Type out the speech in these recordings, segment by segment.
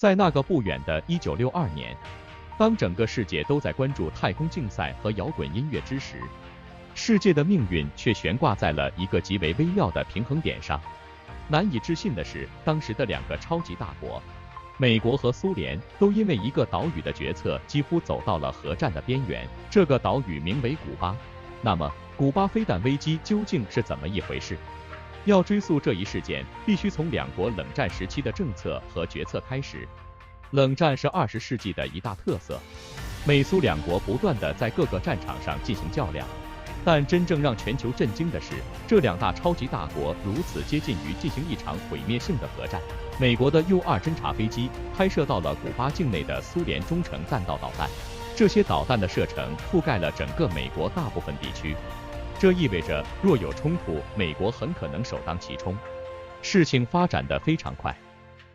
在那个不远的1962年，当整个世界都在关注太空竞赛和摇滚音乐之时，世界的命运却悬挂在了一个极为微妙的平衡点上。难以置信的是，当时的两个超级大国，美国和苏联，都因为一个岛屿的决策几乎走到了核战的边缘。这个岛屿名为古巴。那么，古巴飞弹危机究竟是怎么一回事？要追溯这一事件，必须从两国冷战时期的政策和决策开始。冷战是20世纪的一大特色，美苏两国不断地在各个战场上进行较量。但真正让全球震惊的是，这两大超级大国如此接近于进行一场毁灭性的核战。美国的 U-2 侦察飞机拍摄到了古巴境内的苏联中程弹道导弹，这些导弹的射程覆盖了整个美国大部分地区。这意味着，若有冲突，美国很可能首当其冲。事情发展得非常快，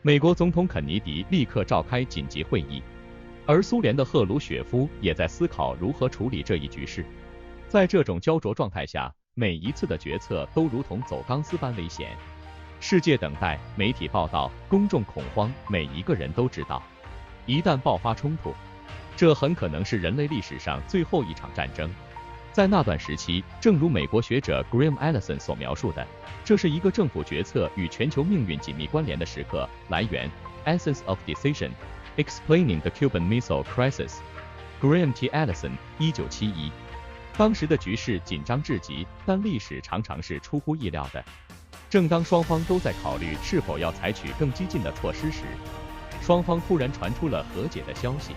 美国总统肯尼迪立刻召开紧急会议，而苏联的赫鲁雪夫也在思考如何处理这一局势。在这种焦灼状态下，每一次的决策都如同走钢丝般危险。世界等待，媒体报道，公众恐慌，每一个人都知道，一旦爆发冲突，这很可能是人类历史上最后一场战争。在那段时期，正如美国学者 Graham Allison 所描述的，这是一个政府决策与全球命运紧密关联的时刻。来源 Essence of Decision Explaining the Cuban Missile Crisis Graham T. Allison 1971。当时的局势紧张至极，但历史常常是出乎意料的。正当双方都在考虑是否要采取更激进的措施时，双方突然传出了和解的消息。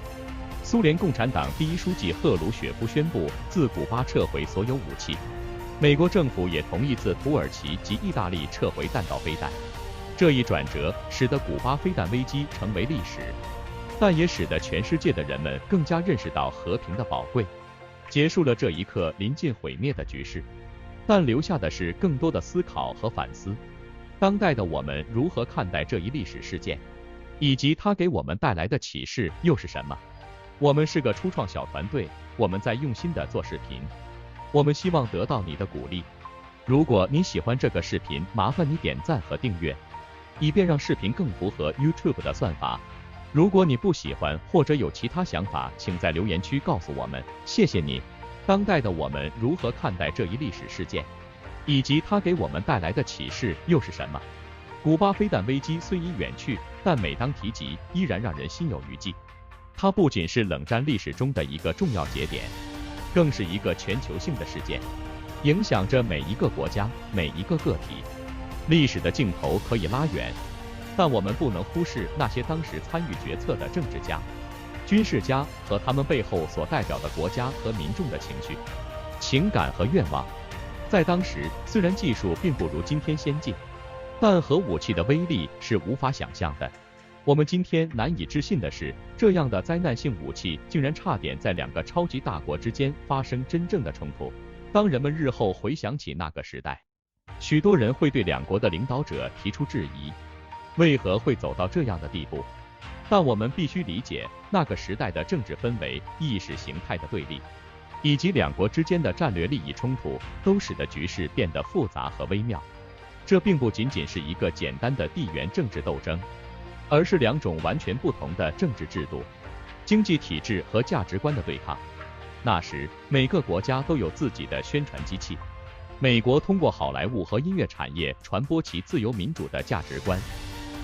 苏联共产党第一书记赫鲁雪夫宣布自古巴撤回所有武器，美国政府也同意自土耳其及意大利撤回弹道飞弹。这一转折使得古巴飞弹危机成为历史，但也使得全世界的人们更加认识到和平的宝贵。结束了这一刻临近毁灭的局势，但留下的是更多的思考和反思。当代的我们如何看待这一历史事件，以及它给我们带来的启示又是什么？我们是个初创小团队，我们在用心地做视频，我们希望得到你的鼓励。如果你喜欢这个视频，麻烦你点赞和订阅，以便让视频更符合 YouTube 的算法。如果你不喜欢或者有其他想法，请在留言区告诉我们，谢谢你。当代的我们如何看待这一历史事件，以及它给我们带来的启示又是什么？古巴飞弹危机虽已远去，但每当提及，依然让人心有余悸。它不仅是冷战历史中的一个重要节点，更是一个全球性的事件，影响着每一个国家、每一个个体。历史的镜头可以拉远，但我们不能忽视那些当时参与决策的政治家、军事家和他们背后所代表的国家和民众的情绪、情感和愿望。在当时，虽然技术并不如今天先进，但核武器的威力是无法想象的。我们今天难以置信的是，这样的灾难性武器竟然差点在两个超级大国之间发生真正的冲突。当人们日后回想起那个时代，许多人会对两国的领导者提出质疑，为何会走到这样的地步？但我们必须理解，那个时代的政治氛围、意识形态的对立，以及两国之间的战略利益冲突，都使得局势变得复杂和微妙。这并不仅仅是一个简单的地缘政治斗争，而是两种完全不同的政治制度、经济体制和价值观的对抗。那时，每个国家都有自己的宣传机器。美国通过好莱坞和音乐产业传播其自由民主的价值观，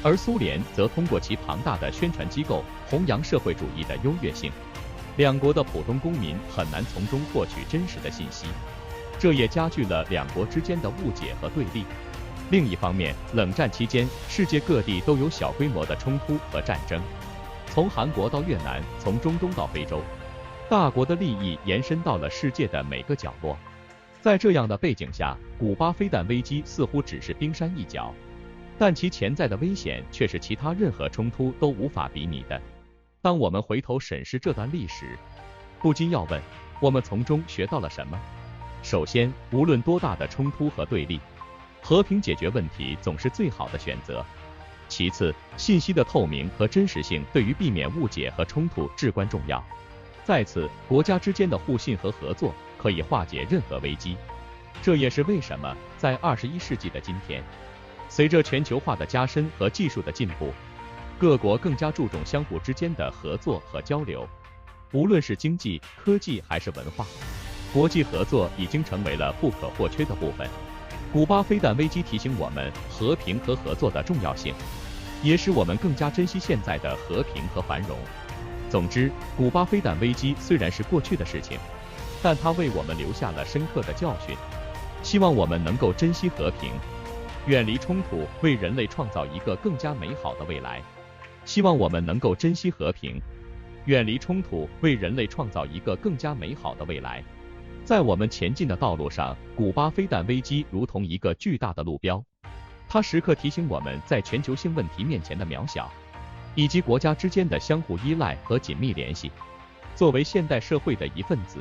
而苏联则通过其庞大的宣传机构弘扬社会主义的优越性。两国的普通公民很难从中获取真实的信息，这也加剧了两国之间的误解和对立。另一方面，冷战期间，世界各地都有小规模的冲突和战争，从韩国到越南，从中东到非洲，大国的利益延伸到了世界的每个角落。在这样的背景下，古巴飞弹危机似乎只是冰山一角，但其潜在的危险却是其他任何冲突都无法比拟的。当我们回头审视这段历史，不禁要问，我们从中学到了什么？首先，无论多大的冲突和对立，和平解决问题总是最好的选择。其次，信息的透明和真实性对于避免误解和冲突至关重要。再次，国家之间的互信和合作可以化解任何危机。这也是为什么在21世纪的今天，随着全球化的加深和技术的进步，各国更加注重相互之间的合作和交流，无论是经济、科技还是文化，国际合作已经成为了不可或缺的部分。古巴飞弹危机提醒我们和平和合作的重要性，也使我们更加珍惜现在的和平和繁荣。总之，古巴飞弹危机虽然是过去的事情，但它为我们留下了深刻的教训。希望我们能够珍惜和平，远离冲突，为人类创造一个更加美好的未来。希望我们能够珍惜和平，远离冲突，为人类创造一个更加美好的未来。在我们前进的道路上，古巴飞弹危机如同一个巨大的路标，它时刻提醒我们在全球性问题面前的渺小，以及国家之间的相互依赖和紧密联系。作为现代社会的一份子，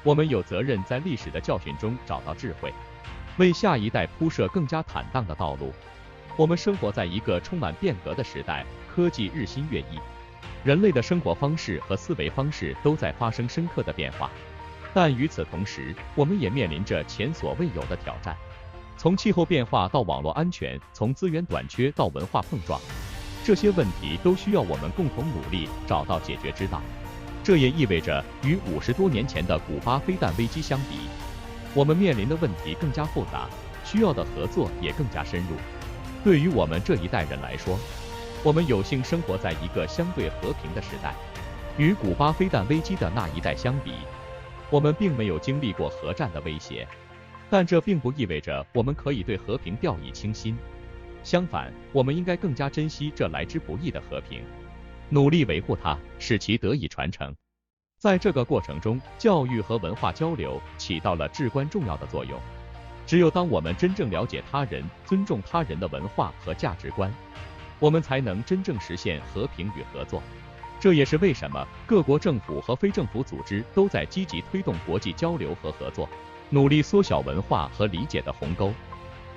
我们有责任在历史的教训中找到智慧，为下一代铺设更加坦荡的道路。我们生活在一个充满变革的时代，科技日新月异，人类的生活方式和思维方式都在发生深刻的变化。但与此同时，我们也面临着前所未有的挑战，从气候变化到网络安全，从资源短缺到文化碰撞，这些问题都需要我们共同努力找到解决之道。这也意味着，与50多年前的古巴飞弹危机相比，我们面临的问题更加复杂，需要的合作也更加深入。对于我们这一代人来说，我们有幸生活在一个相对和平的时代。与古巴飞弹危机的那一代相比，我们并没有经历过核战的威胁，但这并不意味着我们可以对和平掉以轻心。相反，我们应该更加珍惜这来之不易的和平，努力维护它，使其得以传承。在这个过程中，教育和文化交流起到了至关重要的作用。只有当我们真正了解他人，尊重他人的文化和价值观，我们才能真正实现和平与合作。这也是为什么各国政府和非政府组织都在积极推动国际交流和合作，努力缩小文化和理解的鸿沟。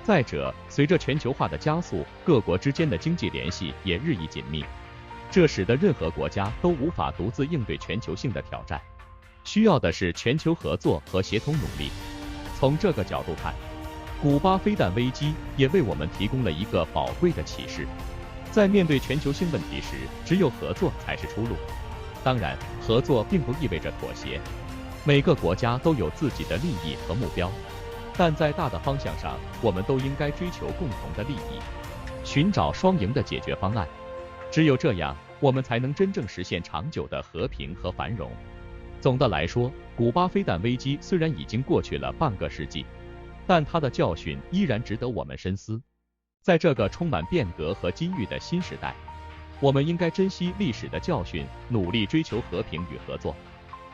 再者，随着全球化的加速，各国之间的经济联系也日益紧密，这使得任何国家都无法独自应对全球性的挑战，需要的是全球合作和协同努力。从这个角度看，古巴飞弹危机也为我们提供了一个宝贵的启示。在面对全球性问题时，只有合作才是出路。当然，合作并不意味着妥协，每个国家都有自己的利益和目标，但在大的方向上，我们都应该追求共同的利益，寻找双赢的解决方案。只有这样，我们才能真正实现长久的和平和繁荣。总的来说，古巴飞弹危机虽然已经过去了半个世纪，但它的教训依然值得我们深思。在这个充满变革和机遇的新时代，我们应该珍惜历史的教训，努力追求和平与合作，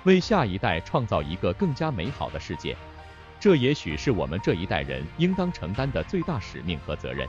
为下一代创造一个更加美好的世界。这也许是我们这一代人应当承担的最大使命和责任。